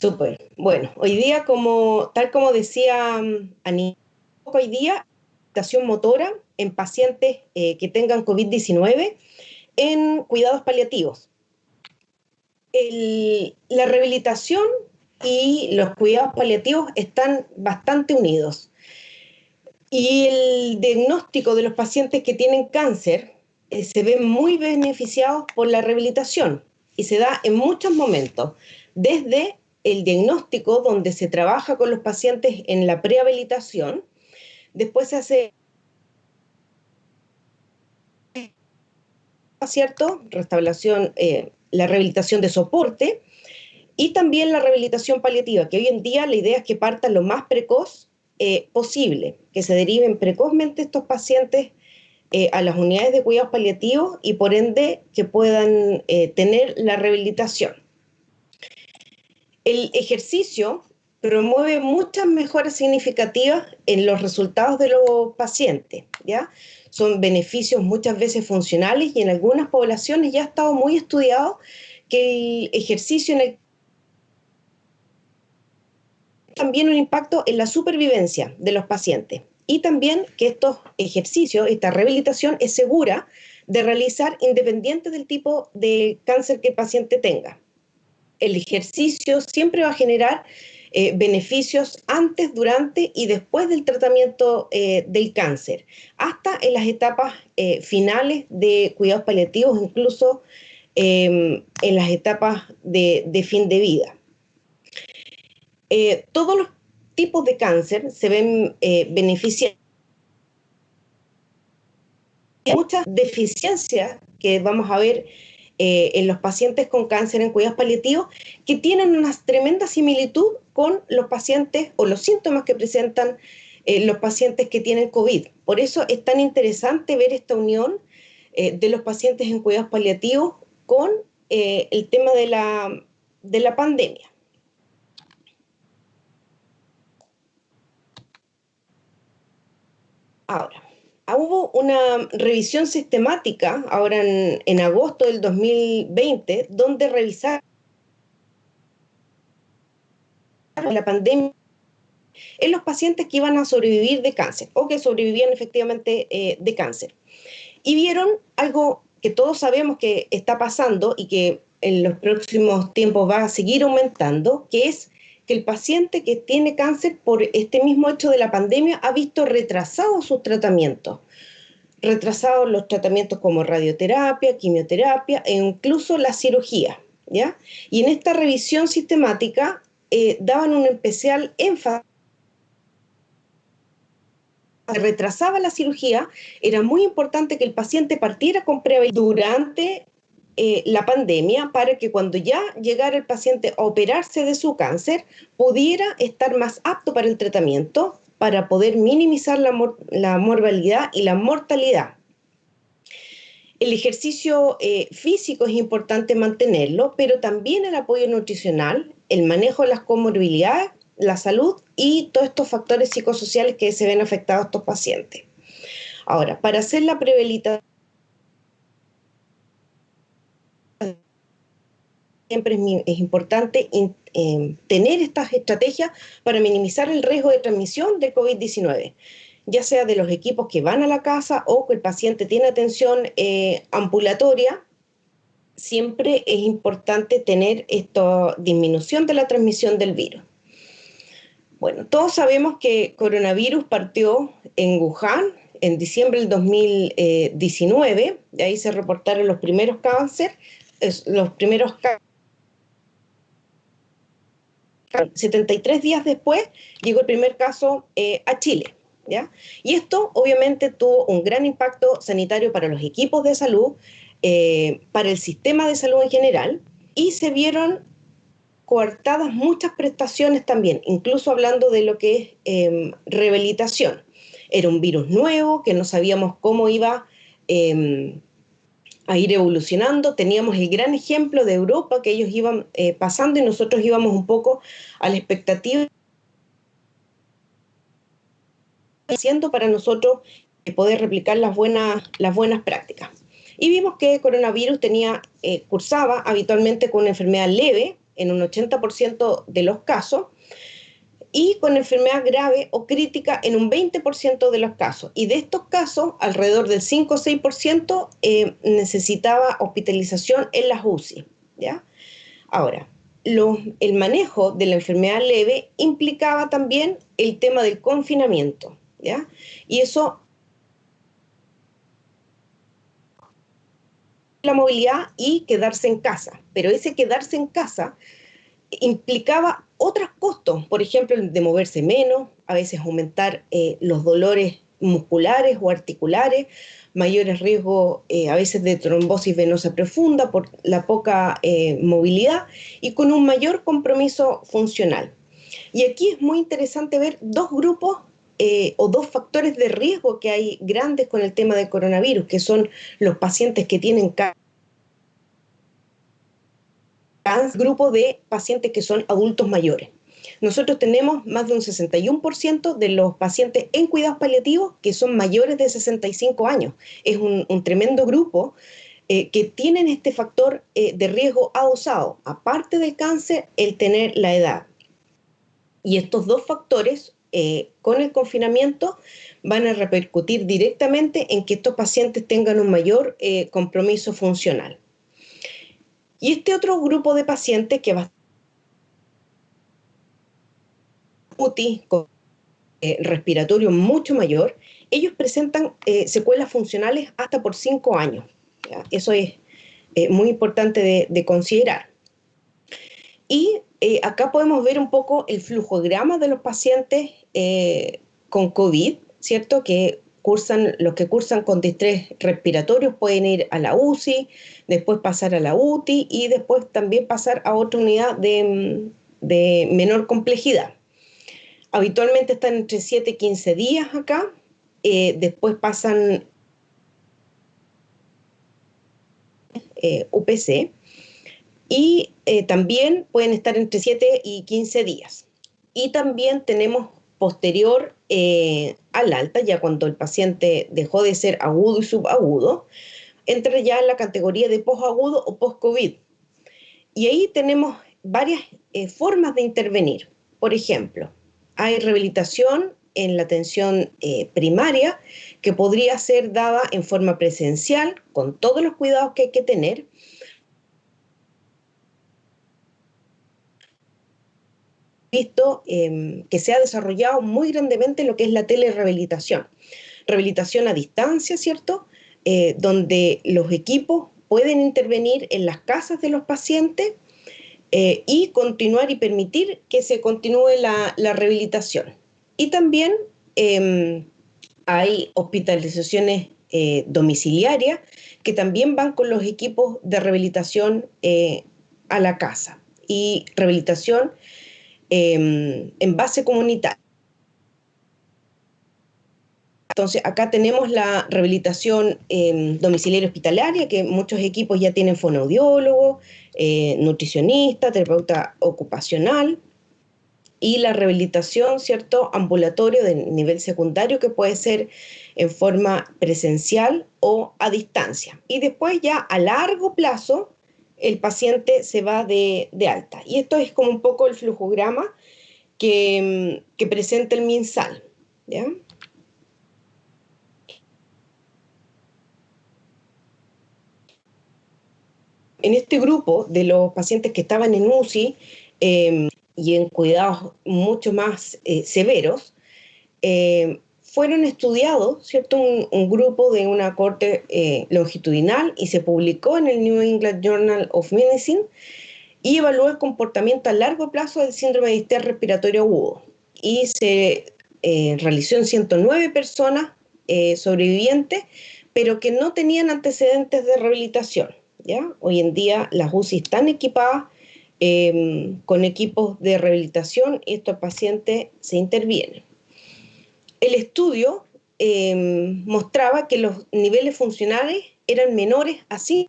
Súper. Bueno, hoy día, como, tal como decía Aníbal, hoy día, rehabilitación motora en pacientes que tengan COVID-19 en cuidados paliativos. La rehabilitación y los cuidados paliativos están bastante unidos. Y el diagnóstico de los pacientes que tienen cáncer se ve muy beneficiados por la rehabilitación y se da en muchos momentos, desde el diagnóstico donde se trabaja con los pacientes en la prehabilitación, después se hace, ¿cierto?, restauración, la rehabilitación de soporte y también la rehabilitación paliativa, que hoy en día la idea es que parta lo más precoz posible, que se deriven precozmente estos pacientes a las unidades de cuidados paliativos y por ende que puedan tener la rehabilitación. El ejercicio promueve muchas mejoras significativas en los resultados de los pacientes, ¿ya? Son beneficios muchas veces funcionales y en algunas poblaciones ya ha estado muy estudiado que el ejercicio en el también un impacto en la supervivencia de los pacientes y también que estos ejercicios, esta rehabilitación es segura de realizar independiente del tipo de cáncer que el paciente tenga. El ejercicio siempre va a generar beneficios antes, durante y después del tratamiento del cáncer, hasta en las etapas finales de cuidados paliativos, incluso en las etapas de fin de vida. Todos los tipos de cáncer se ven beneficiados. Hay muchas deficiencias que vamos a ver en los pacientes con cáncer en cuidados paliativos que tienen una tremenda similitud con los pacientes o los síntomas que presentan los pacientes que tienen COVID. Por eso es tan interesante ver esta unión de los pacientes en cuidados paliativos con el tema de la pandemia. Ahora, hubo una revisión sistemática ahora en agosto del 2020, donde revisaron la pandemia en los pacientes que iban a sobrevivir de cáncer o que sobrevivían efectivamente de cáncer. Y vieron algo que todos sabemos que está pasando y que en los próximos tiempos va a seguir aumentando, que es que el paciente que tiene cáncer por este mismo hecho de la pandemia ha visto retrasados sus tratamientos, retrasados los tratamientos como radioterapia, quimioterapia e incluso la cirugía, ¿ya? Y en esta revisión sistemática daban un especial énfasis. Se retrasaba la cirugía, era muy importante que el paciente partiera con prehabilitación durante la pandemia para que cuando ya llegara el paciente a operarse de su cáncer, pudiera estar más apto para el tratamiento, para poder minimizar la morbilidad y la mortalidad. El ejercicio físico es importante mantenerlo, pero también el apoyo nutricional, el manejo de las comorbilidades, la salud y todos estos factores psicosociales que se ven afectados a estos pacientes. Ahora, para hacer la prehabilitación, siempre es importante tener estas estrategias para minimizar el riesgo de transmisión de COVID-19, ya sea de los equipos que van a la casa o que el paciente tiene atención ambulatoria. Siempre es importante tener esta disminución de la transmisión del virus. Bueno, todos sabemos que coronavirus partió en Wuhan en diciembre del 2019, de ahí se reportaron los primeros cánceres, los primeros casos. 73 días después llegó el primer caso a Chile, ¿ya? Y esto obviamente tuvo un gran impacto sanitario para los equipos de salud, para el sistema de salud en general, y se vieron coartadas muchas prestaciones también, incluso hablando de lo que es rehabilitación. Era un virus nuevo que no sabíamos cómo iba a ir evolucionando. Teníamos el gran ejemplo de Europa que ellos iban pasando y nosotros íbamos un poco a la expectativa haciendo para nosotros poder replicar las buenas prácticas. Y vimos que el coronavirus cursaba habitualmente con una enfermedad leve, en un 80% de los casos, y con enfermedad grave o crítica en un 20% de los casos. Y de estos casos, alrededor del 5 o 6% necesitaba hospitalización en las UCI, ¿ya? Ahora, el manejo de la enfermedad leve implicaba también el tema del confinamiento, ¿ya? Y eso, la movilidad y quedarse en casa. Pero ese quedarse en casa implicaba otros costos, por ejemplo, el de moverse menos, a veces aumentar los dolores musculares o articulares, mayores riesgos a veces de trombosis venosa profunda por la poca movilidad y con un mayor compromiso funcional. Y aquí es muy interesante ver dos grupos o dos factores de riesgo que hay grandes con el tema del coronavirus, que son los pacientes que tienen grupo de pacientes que son adultos mayores. Nosotros tenemos más de un 61% de los pacientes en cuidados paliativos que son mayores de 65 años. Es un tremendo grupo que tienen este factor de riesgo adosado, aparte del cáncer, el tener la edad. Y estos dos factores, con el confinamiento, van a repercutir directamente en que estos pacientes tengan un mayor compromiso funcional. Y este otro grupo de pacientes que va a UTI con respiratorio mucho mayor, ellos presentan secuelas funcionales hasta por 5 años. ¿Ya? Eso es muy importante de considerar. Y acá podemos ver un poco el flujograma de los pacientes con COVID, ¿cierto? Los que cursan con distrés respiratorio pueden ir a la UCI, después pasar a la UTI y después también pasar a otra unidad de menor complejidad. Habitualmente están entre 7 y 15 días acá, después pasan UPC y también pueden estar entre 7 y 15 días. Y también tenemos posterior al alta, ya cuando el paciente dejó de ser agudo y subagudo, entra ya en la categoría de posagudo o post-COVID. Y ahí tenemos varias formas de intervenir. Por ejemplo, hay rehabilitación en la atención primaria que podría ser dada en forma presencial, con todos los cuidados que hay que tener. Visto que se ha desarrollado muy grandemente lo que es la telerehabilitación. Rehabilitación a distancia, ¿cierto? Donde los equipos pueden intervenir en las casas de los pacientes y continuar y permitir que se continúe la rehabilitación. Y también hay hospitalizaciones domiciliarias que también van con los equipos de rehabilitación a la casa. Y rehabilitación en base comunitaria. Entonces, acá tenemos la rehabilitación domiciliaria hospitalaria, que muchos equipos ya tienen fonoaudiólogo, nutricionista, terapeuta ocupacional, y la rehabilitación, ¿cierto?, ambulatorio de nivel secundario, que puede ser en forma presencial o a distancia. Y después ya a largo plazo, el paciente se va de alta. Y esto es como un poco el flujograma que presenta el MinSal, ¿ya? En este grupo de los pacientes que estaban en UCI y en cuidados mucho más severos, fueron estudiados, ¿cierto? Un grupo de una corte longitudinal y se publicó en el New England Journal of Medicine y evaluó el comportamiento a largo plazo del síndrome de distrés respiratorio agudo. Y se realizó en 109 personas sobrevivientes, pero que no tenían antecedentes de rehabilitación. ¿Ya? Hoy en día las UCI están equipadas con equipos de rehabilitación y estos pacientes se intervienen. El estudio mostraba que los niveles funcionales eran menores así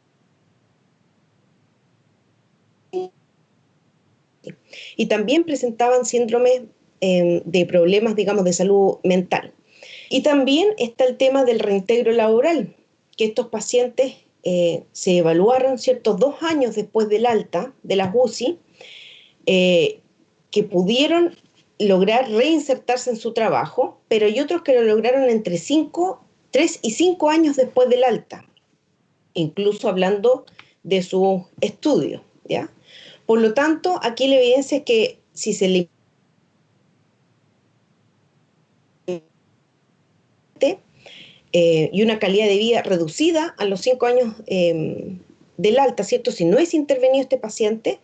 y también presentaban síndromes de problemas, digamos, de salud mental. Y también está el tema del reintegro laboral, que estos pacientes se evaluaron, ¿cierto?, 2 años después del alta de las UCI, que pudieron lograr reinsertarse en su trabajo, pero hay otros que lo lograron entre 3 y 5 años después del alta, incluso hablando de sus estudios, ¿ya? Por lo tanto, aquí la evidencia es que si se le y una calidad de vida reducida a los 5 años del alta, ¿cierto? Si no es intervenido este paciente,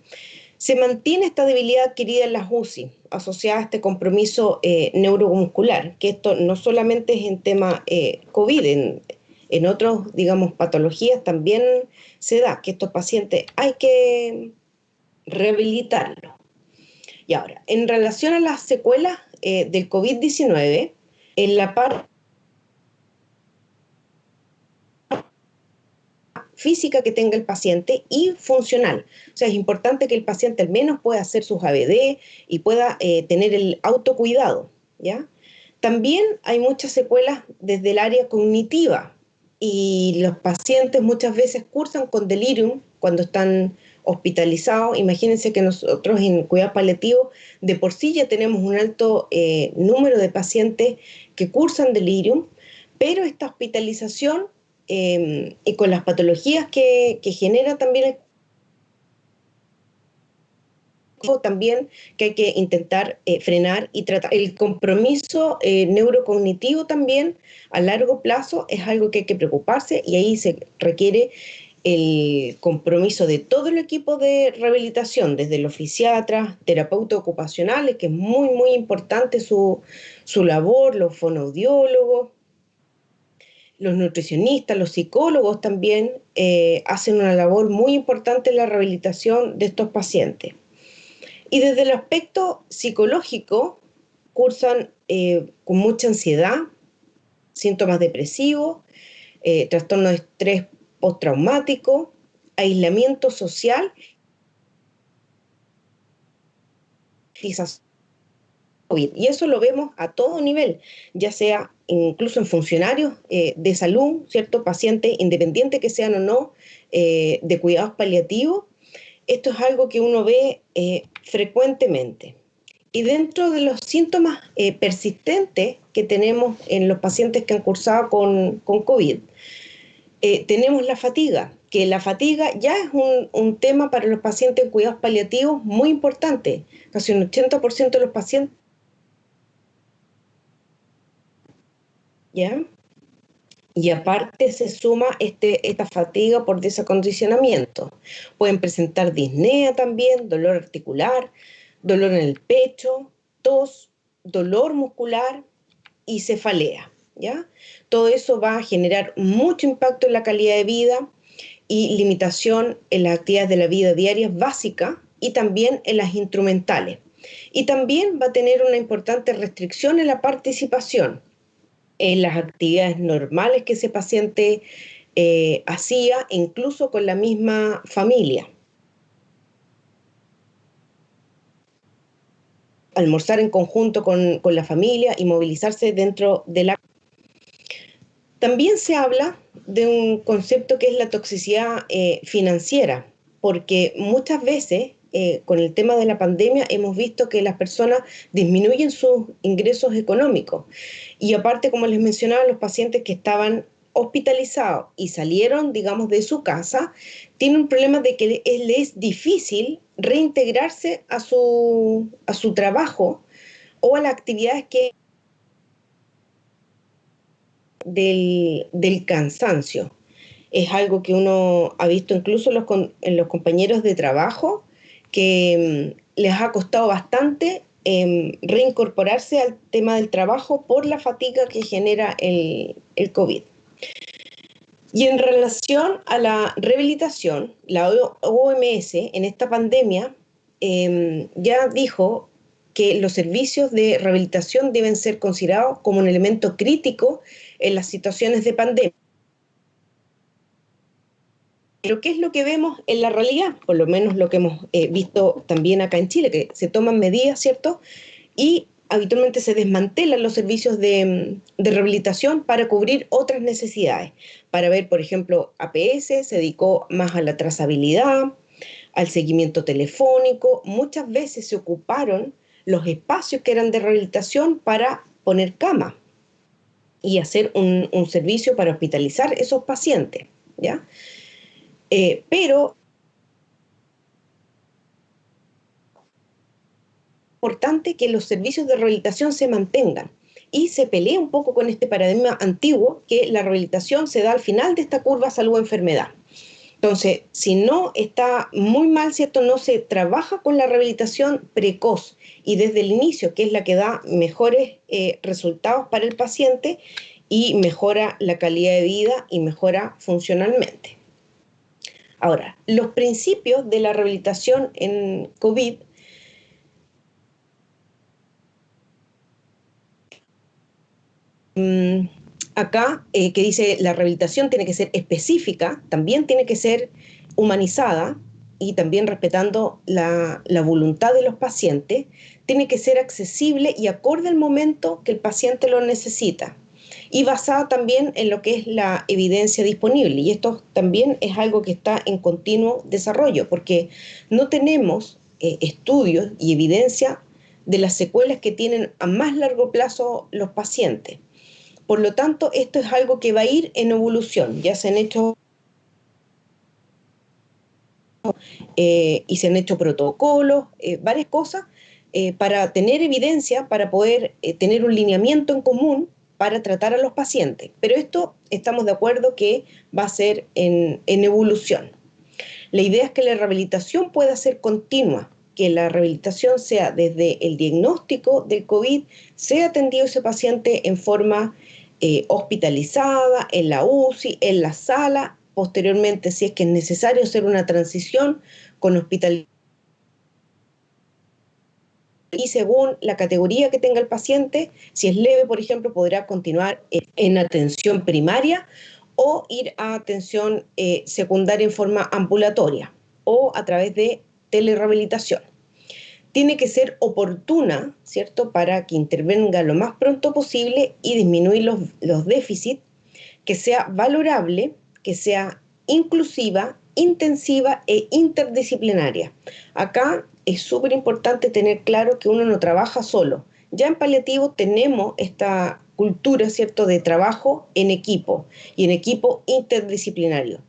se mantiene esta debilidad adquirida en las UCI, asociada a este compromiso neuromuscular, que esto no solamente es en tema COVID, en otras, digamos, patologías también se da, que estos pacientes hay que rehabilitarlos. Y ahora, en relación a las secuelas del COVID-19, en la parte física que tenga el paciente y funcional. O sea, es importante que el paciente al menos pueda hacer sus ABD y pueda tener el autocuidado, ¿ya? También hay muchas secuelas desde el área cognitiva y los pacientes muchas veces cursan con delirium cuando están hospitalizados. Imagínense que nosotros en cuidado paliativo de por sí ya tenemos un alto número de pacientes que cursan delirium, pero esta hospitalización y con las patologías que genera también también que hay que intentar frenar y tratar. El compromiso neurocognitivo también a largo plazo es algo que hay que preocuparse y ahí se requiere el compromiso de todo el equipo de rehabilitación, desde los fisiatras, terapeutas ocupacionales, que es muy, muy importante su labor, los fonoaudiólogos, los nutricionistas, los psicólogos también hacen una labor muy importante en la rehabilitación de estos pacientes. Y desde el aspecto psicológico, cursan con mucha ansiedad, síntomas depresivos, trastorno de estrés postraumático, aislamiento social, y eso lo vemos a todo nivel, ya sea incluso en funcionarios de salud, ¿cierto? Pacientes, independientes que sean o no, de cuidados paliativos. Esto es algo que uno ve frecuentemente. Y dentro de los síntomas persistentes que tenemos en los pacientes que han cursado con COVID, tenemos la fatiga, que la fatiga ya es un tema para los pacientes en cuidados paliativos muy importante. Casi un 80% de los pacientes, ¿ya? Y aparte se suma esta fatiga por desacondicionamiento. Pueden presentar disnea también, dolor articular, dolor en el pecho, tos, dolor muscular y cefalea, ¿ya? Todo eso va a generar mucho impacto en la calidad de vida y limitación en las actividades de la vida diaria básicas y también en las instrumentales. Y también va a tener una importante restricción en la participación en las actividades normales que ese paciente hacía, incluso con la misma familia. Almorzar en conjunto con la familia y movilizarse dentro de la... También se habla de un concepto que es la toxicidad financiera, porque muchas veces con el tema de la pandemia hemos visto que las personas disminuyen sus ingresos económicos. Y aparte, como les mencionaba, los pacientes que estaban hospitalizados y salieron, digamos, de su casa, tienen un problema de que les es difícil reintegrarse a su trabajo o a las actividades que del cansancio. Es algo que uno ha visto incluso en los compañeros de trabajo, que les ha costado bastante reincorporarse al tema del trabajo por la fatiga que genera el COVID. Y en relación a la rehabilitación, la OMS en esta pandemia ya dijo que los servicios de rehabilitación deben ser considerados como un elemento crítico en las situaciones de pandemia. Pero ¿qué es lo que vemos en la realidad? Por lo menos lo que hemos visto también acá en Chile, que se toman medidas, ¿cierto? Y habitualmente se desmantelan los servicios de rehabilitación para cubrir otras necesidades. Para ver, por ejemplo, APS se dedicó más a la trazabilidad, al seguimiento telefónico. Muchas veces se ocuparon los espacios que eran de rehabilitación para poner cama y hacer un servicio para hospitalizar esos pacientes, ¿ya? Pero es importante que los servicios de rehabilitación se mantengan y se pelea un poco con este paradigma antiguo que la rehabilitación se da al final de esta curva salud-enfermedad. Entonces, si no está muy mal, ¿cierto? No se trabaja con la rehabilitación precoz y desde el inicio, que es la que da mejores resultados para el paciente y mejora la calidad de vida y mejora funcionalmente. Ahora, los principios de la rehabilitación en COVID acá, que dice la rehabilitación tiene que ser específica, también tiene que ser humanizada y también respetando la voluntad de los pacientes, tiene que ser accesible y acorde al momento que el paciente lo necesita y basada también en lo que es la evidencia disponible. Y esto también es algo que está en continuo desarrollo, porque no tenemos estudios y evidencia de las secuelas que tienen a más largo plazo los pacientes. Por lo tanto, esto es algo que va a ir en evolución. Ya se han hecho y se han hecho protocolos, varias cosas para tener evidencia, para poder tener un lineamiento en común para tratar a los pacientes. Pero esto estamos de acuerdo que va a ser en evolución. La idea es que la rehabilitación pueda ser continua, que la rehabilitación sea desde el diagnóstico del COVID, sea atendido ese paciente en forma hospitalizada, en la UCI, en la sala, posteriormente, si es que es necesario hacer una transición con hospitalización y según la categoría que tenga el paciente, si es leve, por ejemplo, podrá continuar en atención primaria o ir a atención secundaria en forma ambulatoria o a través de telerehabilitación. Tiene que ser oportuna, ¿cierto?, para que intervenga lo más pronto posible y disminuir los déficits, que sea valorable, que sea inclusiva, intensiva e interdisciplinaria. Acá es súper importante tener claro que uno no trabaja solo. Ya en paliativo tenemos esta cultura, ¿cierto?, de trabajo en equipo y en equipo interdisciplinario.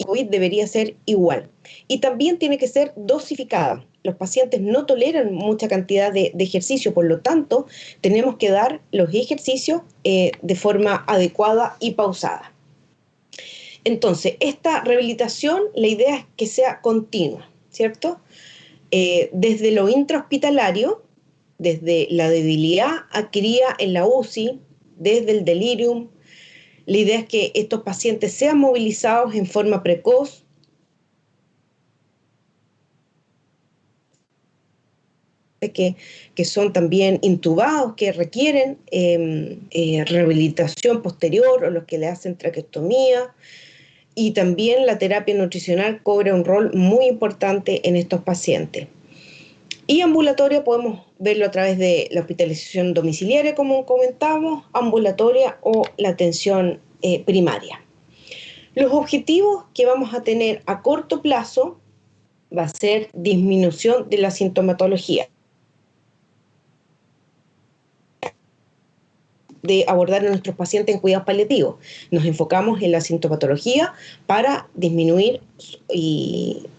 COVID debería ser igual. Y también tiene que ser dosificada. Los pacientes no toleran mucha cantidad de ejercicio, por lo tanto, tenemos que dar los ejercicios de forma adecuada y pausada. Entonces, esta rehabilitación, la idea es que sea continua, ¿cierto? Desde lo intrahospitalario, desde la debilidad adquirida en la UCI, desde el delirium. La idea es que estos pacientes sean movilizados en forma precoz, que son también intubados, que requieren rehabilitación posterior o los que le hacen traqueostomía. Y también la terapia nutricional cobra un rol muy importante en estos pacientes. Y ambulatoria podemos verlo a través de la hospitalización domiciliaria, como comentábamos, ambulatoria o la atención primaria. Los objetivos que vamos a tener a corto plazo va a ser disminución de la sintomatología, de abordar a nuestros pacientes en cuidados paliativos. Nos enfocamos en la sintomatología para disminuir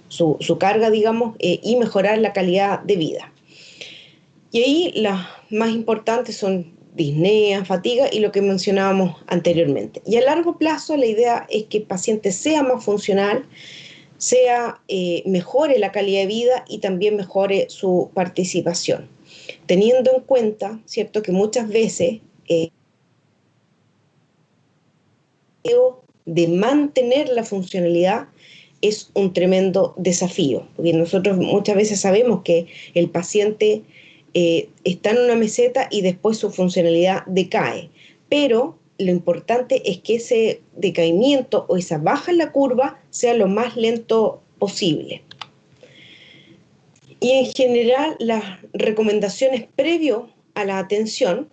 su carga, digamos, y mejorar la calidad de vida. Y ahí las más importantes son disnea, fatiga y lo que mencionábamos anteriormente. Y a largo plazo la idea es que el paciente sea más funcional, mejore la calidad de vida y también mejore su participación, teniendo en cuenta, ¿cierto?, que muchas veces de mantener la funcionalidad es un tremendo desafío, porque nosotros muchas veces sabemos que el paciente está en una meseta y después su funcionalidad decae, pero lo importante es que ese decaimiento o esa baja en la curva sea lo más lento posible. Y en general las recomendaciones previo a la atención,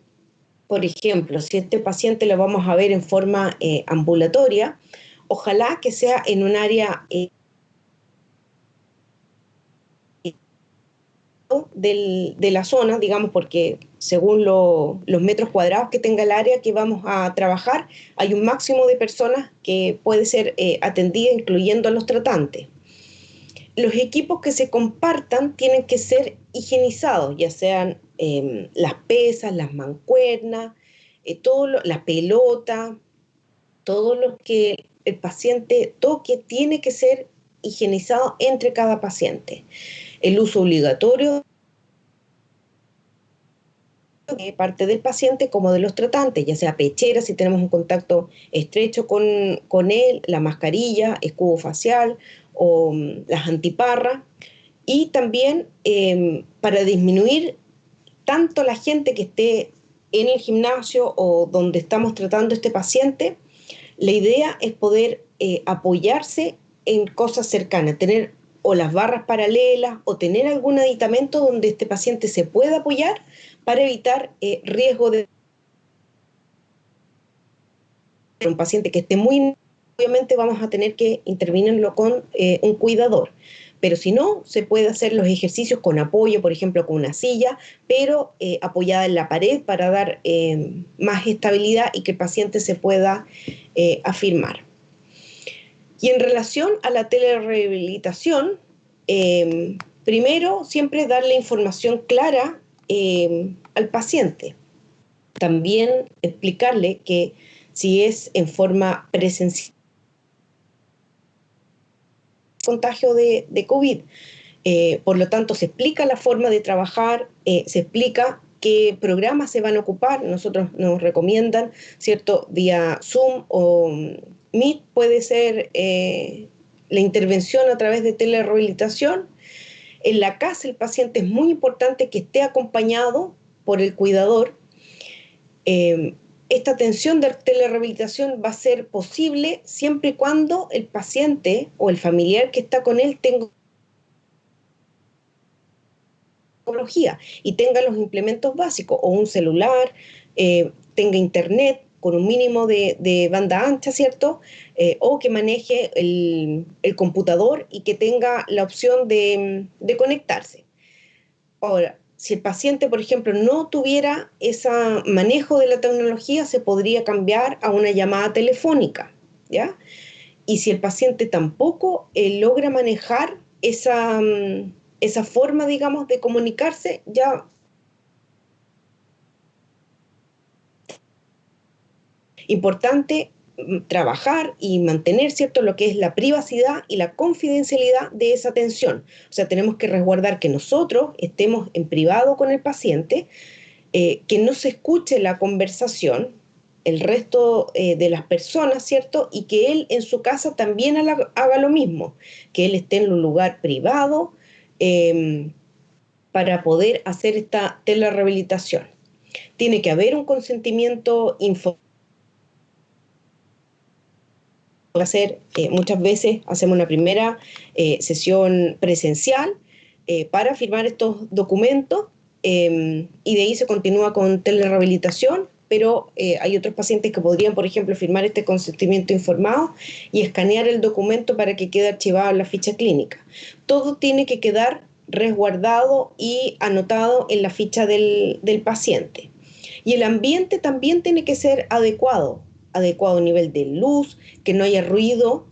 por ejemplo, si este paciente lo vamos a ver en forma ambulatoria, ojalá que sea en un área de la zona, digamos, porque según los metros cuadrados que tenga el área que vamos a trabajar, hay un máximo de personas que puede ser atendida, incluyendo a los tratantes. Los equipos que se compartan tienen que ser higienizados, ya sean las pesas, las mancuernas, la pelota, todo lo que el paciente toque tiene que ser higienizado entre cada paciente. El uso obligatorio de parte del paciente como de los tratantes, ya sea pechera si tenemos un contacto estrecho con él, la mascarilla, escudo facial o las antiparras. Y también para disminuir tanto la gente que esté en el gimnasio o donde estamos tratando a este paciente, la idea es poder apoyarse en cosas cercanas, tener o las barras paralelas o tener algún aditamento donde este paciente se pueda apoyar para evitar riesgo de un paciente que esté muy, obviamente vamos a tener que intervenirlo con un cuidador. Pero si no, se puede hacer los ejercicios con apoyo, por ejemplo, con una silla, pero apoyada en la pared para dar más estabilidad y que el paciente se pueda afirmar. Y en relación a la telerehabilitación, primero siempre darle información clara al paciente. También explicarle que si es en forma presencial, contagio de COVID. Por lo tanto, se explica la forma de trabajar, se explica qué programas se van a ocupar. Nosotros nos recomiendan, ¿cierto? Vía Zoom o Meet puede ser la intervención a través de telerehabilitación. En la casa el paciente es muy importante que esté acompañado por el cuidador. Esta atención de telerehabilitación va a ser posible siempre y cuando el paciente o el familiar que está con él tenga tecnología y tenga los implementos básicos, o un celular, tenga internet con un mínimo de banda ancha, ¿cierto? O que maneje el computador y que tenga la opción de conectarse. Ahora, si el paciente, por ejemplo, no tuviera ese manejo de la tecnología, se podría cambiar a una llamada telefónica, ¿ya? Y si el paciente tampoco logra manejar esa forma, digamos, de comunicarse, ya importante trabajar y mantener, ¿cierto?, lo que es la privacidad y la confidencialidad de esa atención. O sea, tenemos que resguardar que nosotros estemos en privado con el paciente, que no se escuche la conversación, el resto de las personas, ¿cierto? Y que él en su casa también haga lo mismo, que él esté en un lugar privado eh, para poder hacer esta telerehabilitación. Tiene que haber un consentimiento informado. Hacer, muchas veces hacemos una primera sesión presencial para firmar estos documentos y de ahí se continúa con telerehabilitación, pero hay otros pacientes que podrían, por ejemplo, firmar este consentimiento informado y escanear el documento para que quede archivado en la ficha clínica. Todo tiene que quedar resguardado y anotado en la ficha del paciente. Y el ambiente también tiene que ser adecuado nivel de luz, que no haya ruido,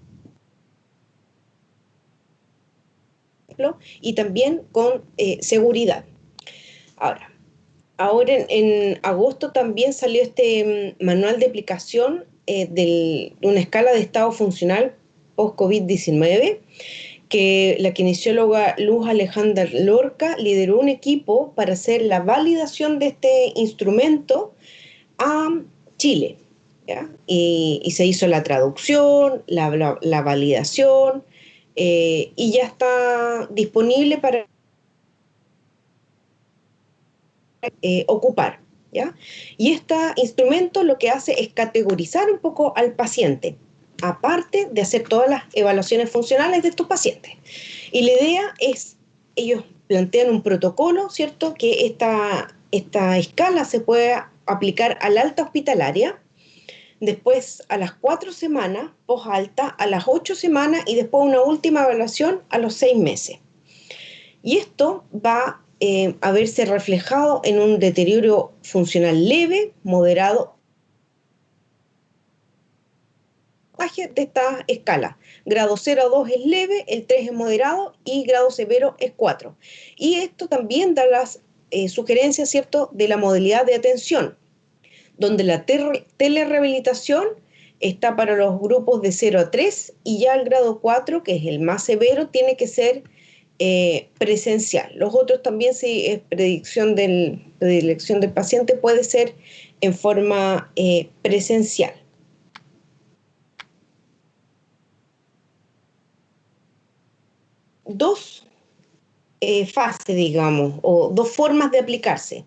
y también con seguridad. Ahora, ahora en agosto también salió este manual de aplicación de una escala de estado funcional post-COVID-19, que la kinesióloga Luz Alejandra Lorca lideró un equipo para hacer la validación de este instrumento a Chile, ¿ya? Y se hizo la traducción, la validación, y ya está disponible para ocupar, ¿ya? Y este instrumento lo que hace es categorizar un poco al paciente, aparte de hacer todas las evaluaciones funcionales de estos pacientes. Y la idea es, ellos plantean un protocolo, ¿cierto? Que esta escala se puede aplicar al alta hospitalaria, después a las 4 semanas, post-alta, a las 8 semanas y después una última evaluación a los 6 meses. Y esto va a verse reflejado en un deterioro funcional leve, moderado, de esta escala. Grado 0 a 2 es leve, el 3 es moderado y grado severo es 4. Y esto también da las sugerencias, ¿cierto?, de la modalidad de atención, donde la telerehabilitación está para los grupos de 0 a 3 y ya el grado 4, que es el más severo, tiene que ser presencial. Los otros también, si es predilección del paciente, puede ser en forma presencial. Dos fases, digamos, o dos formas de aplicarse.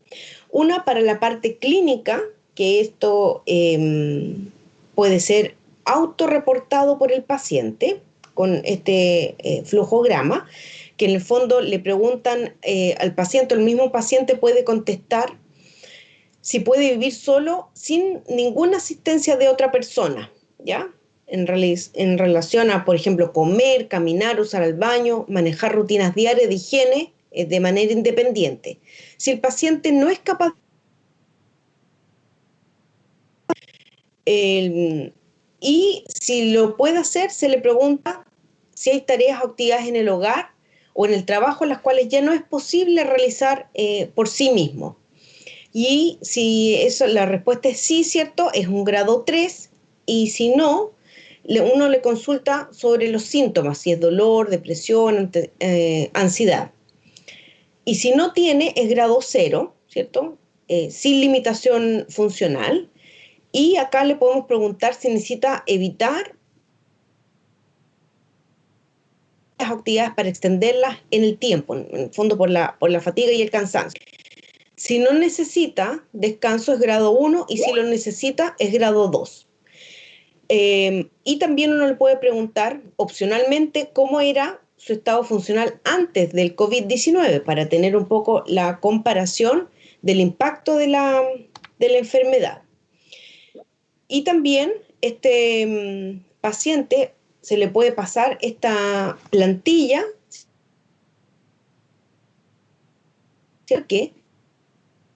Una para la parte clínica, que esto puede ser autorreportado por el paciente con este flujograma, que en el fondo le preguntan al paciente, el mismo paciente puede contestar si puede vivir solo sin ninguna asistencia de otra persona, ¿ya? En relación a, por ejemplo, comer, caminar, usar el baño, manejar rutinas diarias de higiene de manera independiente. Si el paciente no es capaz, y si lo puede hacer, se le pregunta si hay tareas o actividades en el hogar o en el trabajo las cuales ya no es posible realizar por sí mismo. Y si eso, la respuesta es sí, ¿cierto? Es un grado 3 y si no, uno le consulta sobre los síntomas, si es dolor, depresión, ansiedad. Y si no tiene, es grado 0, ¿cierto? Sin limitación funcional. Y acá le podemos preguntar si necesita evitar las actividades para extenderlas en el tiempo, en el fondo por la fatiga y el cansancio. Si no necesita descanso es grado 1 y si lo necesita es grado 2. Y también uno le puede preguntar opcionalmente cómo era su estado funcional antes del COVID-19 para tener un poco la comparación del impacto de la enfermedad. Y también paciente se le puede pasar esta plantilla que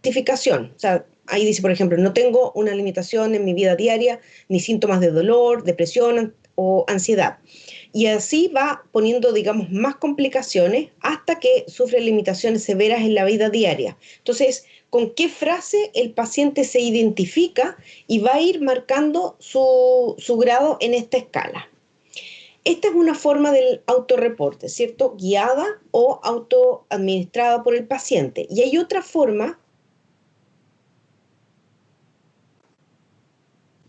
identificación, o sea, ahí dice, por ejemplo, no tengo una limitación en mi vida diaria, ni síntomas de dolor, depresión o ansiedad. Y así va poniendo, digamos, más complicaciones hasta que sufre limitaciones severas en la vida diaria. Entonces, ¿con qué frase el paciente se identifica y va a ir marcando su grado en esta escala? Esta es una forma del autorreporte, ¿cierto? Guiada o autoadministrada por el paciente. Y hay otra forma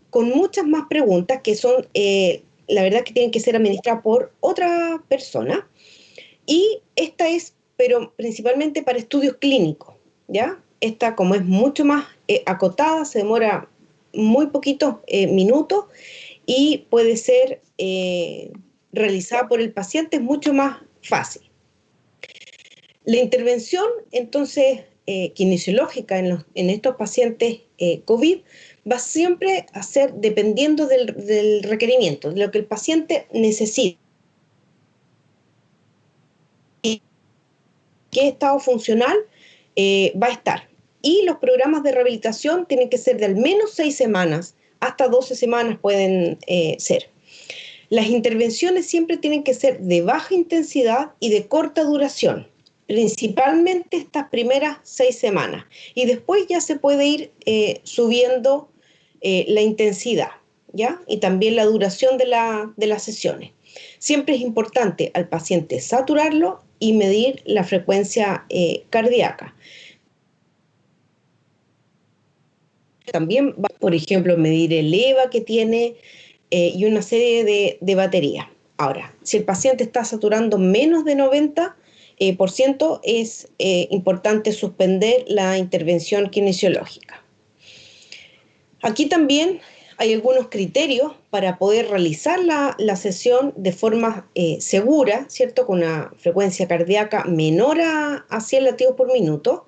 con muchas más preguntas que son, la verdad, que tienen que ser administradas por otra persona. Y esta es, pero principalmente para estudios clínicos, ¿ya? Esta, como es mucho más acotada, se demora muy poquitos minutos y puede ser realizada por el paciente, es mucho más fácil. La intervención, entonces, kinesiológica en estos pacientes COVID va siempre a ser dependiendo del requerimiento, de lo que el paciente necesita. Y qué estado funcional va a estar. Y los programas de rehabilitación tienen que ser de al menos 6 semanas, hasta 12 semanas pueden ser. Las intervenciones siempre tienen que ser de baja intensidad y de corta duración, principalmente estas primeras 6 semanas. Y después ya se puede ir subiendo la intensidad, ¿ya? Y también la duración de las sesiones. Siempre es importante al paciente saturarlo y medir la frecuencia cardíaca. También va, por ejemplo, medir el EVA que tiene y una serie de baterías. Ahora, si el paciente está saturando menos de 90%, es importante suspender la intervención kinesiológica. Aquí también Hay algunos criterios para poder realizar la sesión de forma segura, ¿cierto? Con una frecuencia cardíaca menor a 100 latidos por minuto,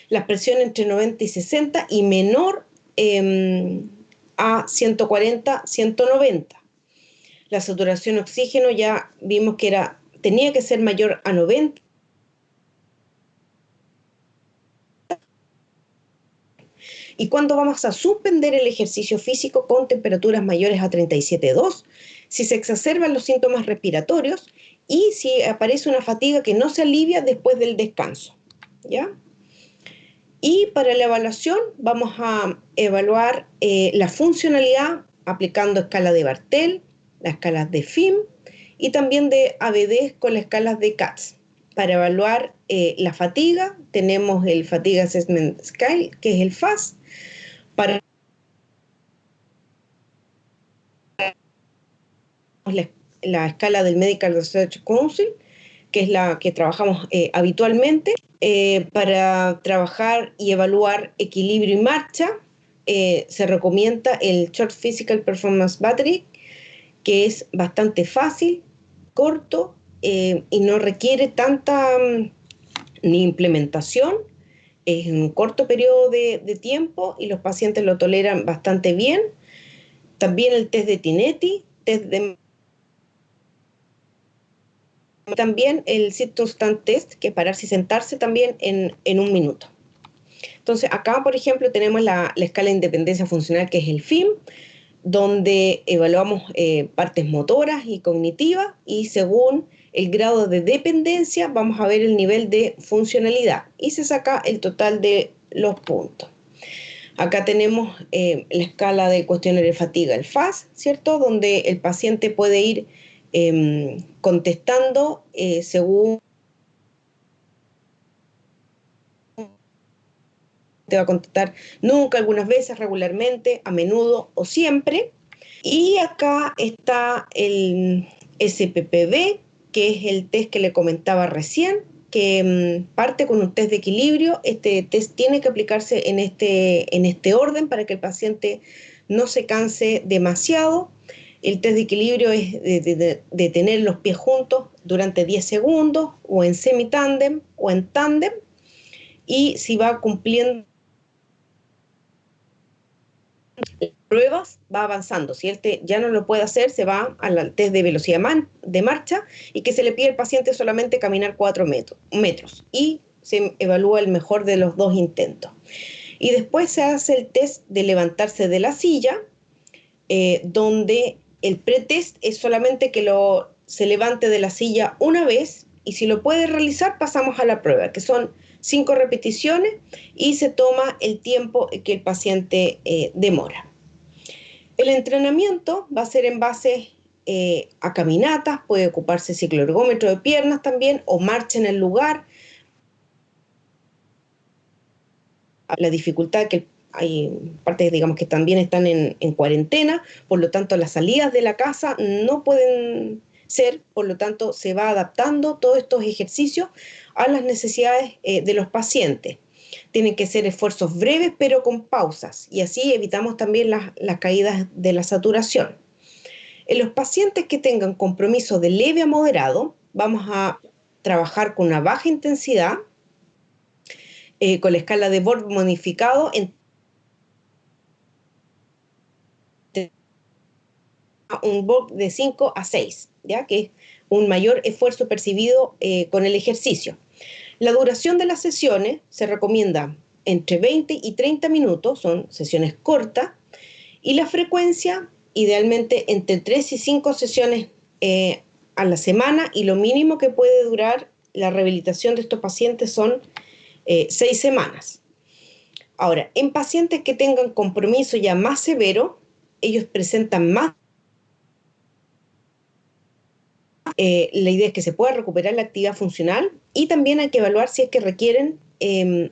la presión entre 90 y 60 y menor a 140, 190. La saturación de oxígeno ya vimos que tenía que ser mayor a 90. Y cuando vamos a suspender el ejercicio físico con temperaturas mayores a 37,2, si se exacerban los síntomas respiratorios y si aparece una fatiga que no se alivia después del descanso, ¿ya? Y para la evaluación vamos a evaluar la funcionalidad aplicando escala de Bartel, las escalas de FIM y también de ABD con las escalas de CATS. Para evaluar la fatiga tenemos el Fatigue Assessment Scale, que es el FAS. Para la escala del Medical Research Council, que es la que trabajamos habitualmente, para trabajar y evaluar equilibrio y marcha, se recomienda el Short Physical Performance Battery, que es bastante fácil, corto y no requiere tanta ni implementación, es en un corto periodo de tiempo y los pacientes lo toleran bastante bien. También el test de Tinetti, también el Sit-to Stand Test, que es pararse y sentarse también en un minuto. Entonces, acá, por ejemplo, tenemos la escala de independencia funcional, que es el FIM, donde evaluamos partes motoras y cognitivas, y según el grado de dependencia vamos a ver el nivel de funcionalidad, y se saca el total de los puntos. Acá tenemos la escala de cuestionario de fatiga, el FAS, ¿cierto? Donde el paciente puede ir contestando según te va a contestar nunca, algunas veces, regularmente, a menudo o siempre. Y acá está el SPPB, que es el test que le comentaba recién, que parte con un test de equilibrio. Este test tiene que aplicarse en este orden para que el paciente no se canse demasiado. El test de equilibrio es de tener los pies juntos durante 10 segundos, o en semitándem o en tándem, y si va cumpliendo pruebas, va avanzando. Si él ya no lo puede hacer, se va al test de velocidad de marcha, y que se le pide al paciente solamente caminar 4 metros y se evalúa el mejor de los 2 intentos. Y después se hace el test de levantarse de la silla, donde el pretest es solamente que se levante de la silla una vez, y si lo puede realizar pasamos a la prueba, que son 5 repeticiones, y se toma el tiempo que el paciente demora. El entrenamiento va a ser en base a caminatas, puede ocuparse cicloergómetro de piernas también, o marcha en el lugar. La dificultad que hay partes, digamos, que también están en cuarentena, por lo tanto las salidas de la casa no pueden ser, por lo tanto se va adaptando todos estos ejercicios a las necesidades de los pacientes. Tienen que ser esfuerzos breves pero con pausas, y así evitamos también las caídas de la saturación. En los pacientes que tengan compromiso de leve a moderado, vamos a trabajar con una baja intensidad, con la escala de Borg modificado en un Borg de 5 a 6, ¿ya? Que es un mayor esfuerzo percibido con el ejercicio. La duración de las sesiones se recomienda entre 20 y 30 minutos, son sesiones cortas, y la frecuencia idealmente entre 3 y 5 sesiones a la semana, y lo mínimo que puede durar la rehabilitación de estos pacientes son 6 semanas. Ahora, en pacientes que tengan compromiso ya más severo, ellos presentan más. La idea es que se pueda recuperar la actividad funcional, y también hay que evaluar si es que requieren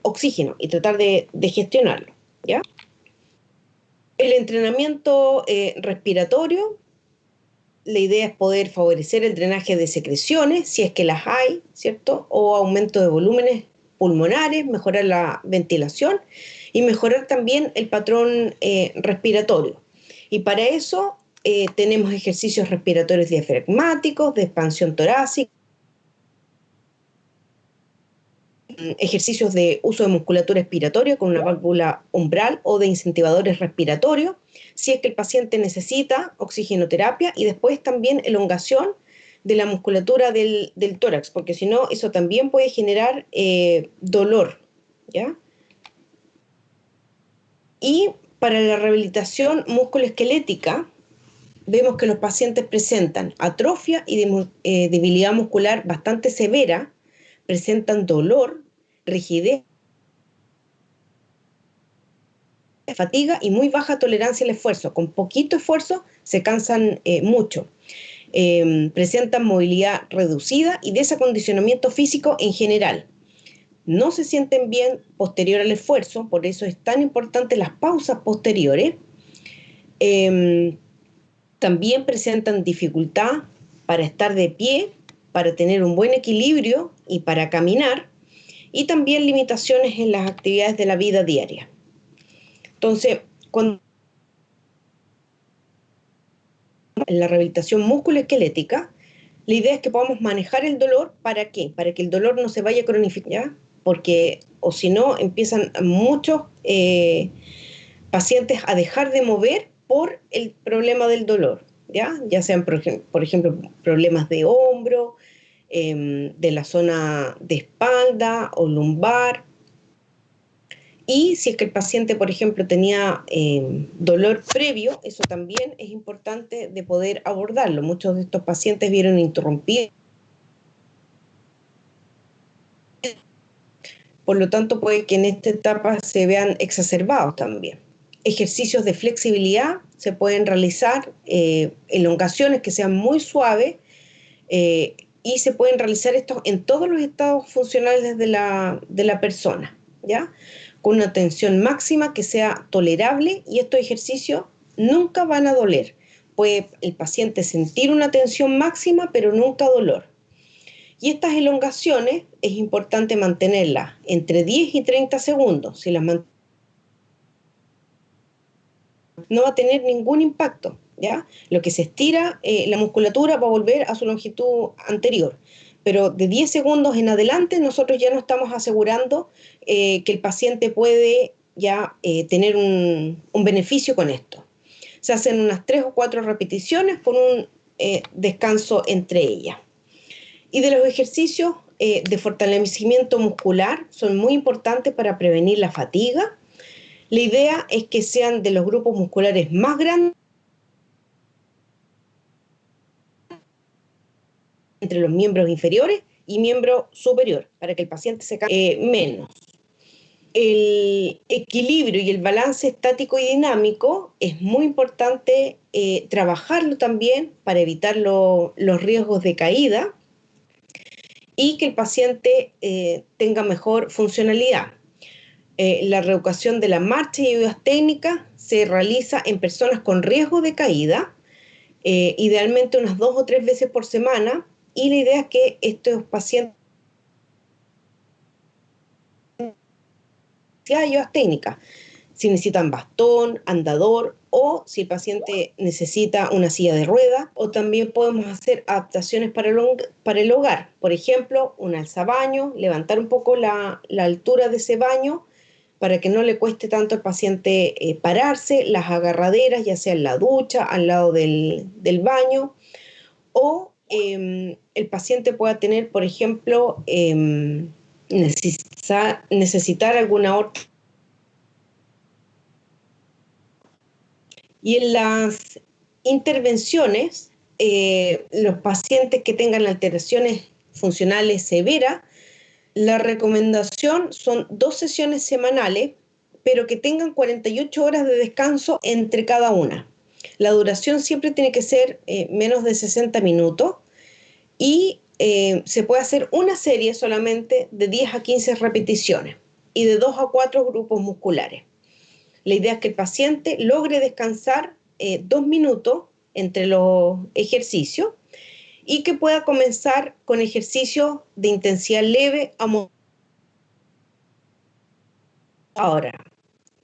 oxígeno y tratar de gestionarlo, ¿ya? El entrenamiento respiratorio, la idea es poder favorecer el drenaje de secreciones, si es que las hay, ¿cierto? O aumento de volúmenes pulmonares, mejorar la ventilación y mejorar también el patrón respiratorio. Y para eso tenemos ejercicios respiratorios diafragmáticos, de expansión torácica, ejercicios de uso de musculatura expiratoria con una válvula umbral o de incentivadores respiratorios, si es que el paciente necesita oxigenoterapia, y después también elongación de la musculatura del tórax, porque si no, eso también puede generar dolor, ¿ya? Y para la rehabilitación musculoesquelética, vemos que los pacientes presentan atrofia y debilidad muscular bastante severa, presentan dolor, rigidez, fatiga y muy baja tolerancia al esfuerzo. Con poquito esfuerzo se cansan mucho. Presentan movilidad reducida y desacondicionamiento físico en general. No se sienten bien posterior al esfuerzo, por eso es tan importante las pausas posteriores. También presentan dificultad para estar de pie, para tener un buen equilibrio y para caminar, y también limitaciones en las actividades de la vida diaria. Entonces, cuando en la rehabilitación musculoesquelética, la idea es que podamos manejar el dolor. ¿Para qué? Para que el dolor no se vaya a cronificar, ¿ya? Porque, o si no, empiezan muchos pacientes a dejar de mover por el problema del dolor, ¿ya? Ya sean, por ejemplo, problemas de hombro, de la zona de espalda o lumbar. Y si es que el paciente, por ejemplo, tenía dolor previo, eso también es importante de poder abordarlo. Muchos de estos pacientes vieron interrumpido, por lo tanto puede que en esta etapa se vean exacerbados también. Ejercicios de flexibilidad se pueden realizar, elongaciones que sean muy suaves, y se pueden realizar esto en todos los estados funcionales de la persona, ¿ya? Con una tensión máxima que sea tolerable, y estos ejercicios nunca van a doler. Puede el paciente sentir una tensión máxima, pero nunca dolor. Y estas elongaciones es importante mantenerlas entre 10 y 30 segundos. Si las no va a tener ningún impacto, ¿ya? Lo que se estira, la musculatura va a volver a su longitud anterior. Pero de 10 segundos en adelante nosotros ya no estamos asegurando que el paciente puede ya tener un beneficio con esto. Se hacen unas 3 o 4 repeticiones con un descanso entre ellas. Y de los ejercicios de fortalecimiento muscular son muy importantes para prevenir la fatiga. La idea es que sean de los grupos musculares más grandes, entre los miembros inferiores y miembro superior, para que el paciente se canse menos. El equilibrio y el balance estático y dinámico es muy importante trabajarlo también para evitar los riesgos de caída y que el paciente tenga mejor funcionalidad. La reeducación de la marcha y ayudas técnicas se realiza en personas con riesgo de caída, idealmente unas 2 o 3 veces por semana, y la idea es que estos pacientes ayudas técnicas, si necesitan bastón, andador, o si el paciente necesita una silla de ruedas, o también podemos hacer adaptaciones para el hogar, por ejemplo, un alzabaño, levantar un poco la altura de ese baño para que no le cueste tanto al paciente pararse, las agarraderas, ya sea en la ducha, al lado del baño, o el paciente pueda tener, por ejemplo, necesitar alguna otra. Y en las intervenciones, los pacientes que tengan alteraciones funcionales severas, la recomendación son 2 sesiones semanales, pero que tengan 48 horas de descanso entre cada una. La duración siempre tiene que ser menos de 60 minutos, y se puede hacer una serie solamente de 10 a 15 repeticiones y de 2 a 4 grupos musculares. La idea es que el paciente logre descansar 2 minutos entre los ejercicios y que pueda comenzar con ejercicios de intensidad leve a moderada. Ahora,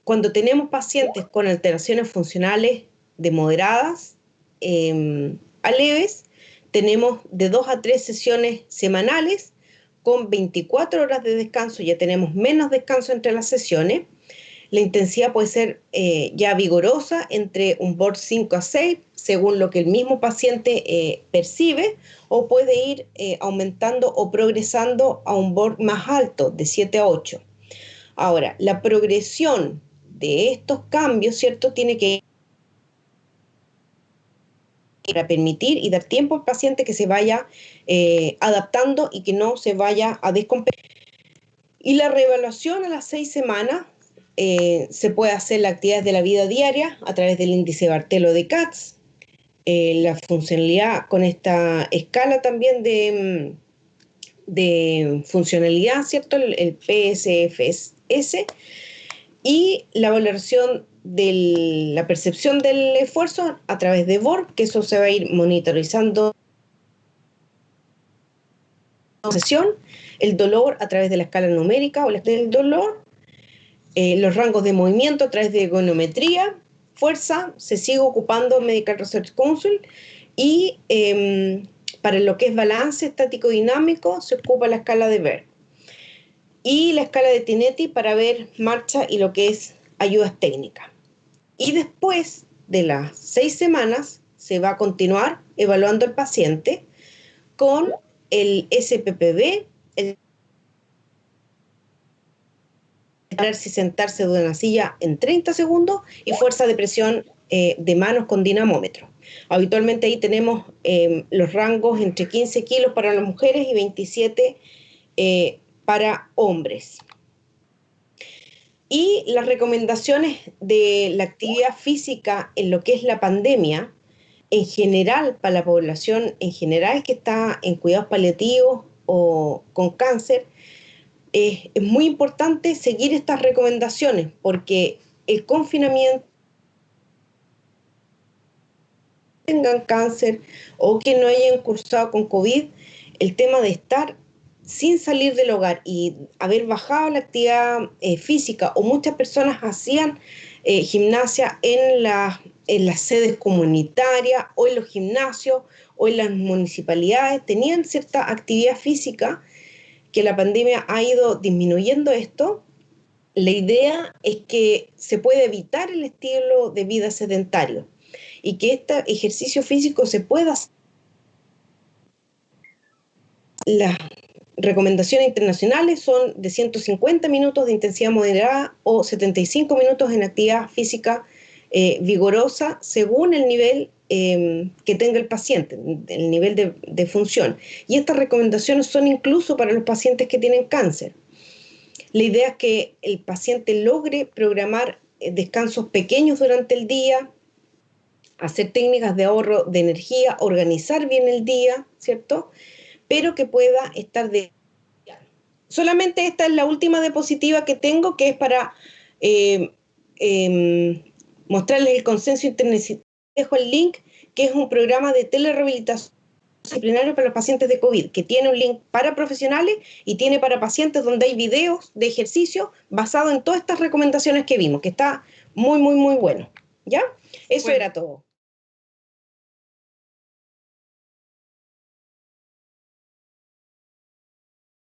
cuando tenemos pacientes con alteraciones funcionales de moderadas a leves. Tenemos de 2 a 3 sesiones semanales con 24 horas de descanso, ya tenemos menos descanso entre las sesiones. La intensidad puede ser ya vigorosa, entre un BOR 5 a 6, según lo que el mismo paciente percibe, o puede ir aumentando o progresando a un BOR más alto, de 7 a 8. Ahora, la progresión de estos cambios, ¿cierto?, tiene que para permitir y dar tiempo al paciente que se vaya adaptando y que no se vaya a descompensar. Y la reevaluación a las 6 semanas se puede hacer las actividades de la vida diaria a través del índice Bartelo de CATS, la funcionalidad con esta escala también de funcionalidad, ¿cierto? El PSFS, y la valoración de la percepción del esfuerzo a través de BOR, que eso se va a ir monitorizando la sesión, el dolor a través de la escala numérica o la escala del dolor, los rangos de movimiento a través de ergonometría, fuerza, se sigue ocupando Medical Research Council, y para lo que es balance estático dinámico se ocupa la escala de Baird y la escala de Tinetti para ver marcha y lo que es ayudas técnicas. Y después de las 6 semanas se va a continuar evaluando al paciente con el SPPB, pararse y sentarse de una silla en 30 segundos y fuerza de presión de manos con dinamómetro. Habitualmente ahí tenemos los rangos entre 15 kilos para las mujeres y 27 para hombres. Y las recomendaciones de la actividad física en lo que es la pandemia, en general, para la población en general que está en cuidados paliativos o con cáncer, es muy importante seguir estas recomendaciones, porque el confinamiento, tengan cáncer o que no hayan cursado con COVID, el tema de estar sin salir del hogar y haber bajado la actividad física, o muchas personas hacían gimnasia en las sedes comunitarias o en los gimnasios o en las municipalidades, tenían cierta actividad física, que la pandemia ha ido disminuyendo esto. La idea es que se puede evitar el estilo de vida sedentario y que este ejercicio físico se pueda hacer. Las recomendaciones internacionales son de 150 minutos de intensidad moderada o 75 minutos en actividad física vigorosa, según el nivel que tenga el paciente, el nivel de función. Y estas recomendaciones son incluso para los pacientes que tienen cáncer. La idea es que el paciente logre programar descansos pequeños durante el día, hacer técnicas de ahorro de energía, organizar bien el día, ¿cierto?, pero que pueda estar de... Solamente esta es la última diapositiva que tengo, que es para mostrarles el consenso interdisciplinario. Dejo el link, que es un programa de telerehabilitación disciplinario para los pacientes de COVID, que tiene un link para profesionales y tiene para pacientes, donde hay videos de ejercicio basados en todas estas recomendaciones que vimos, que está muy, muy, muy bueno. ¿Ya? Eso era todo.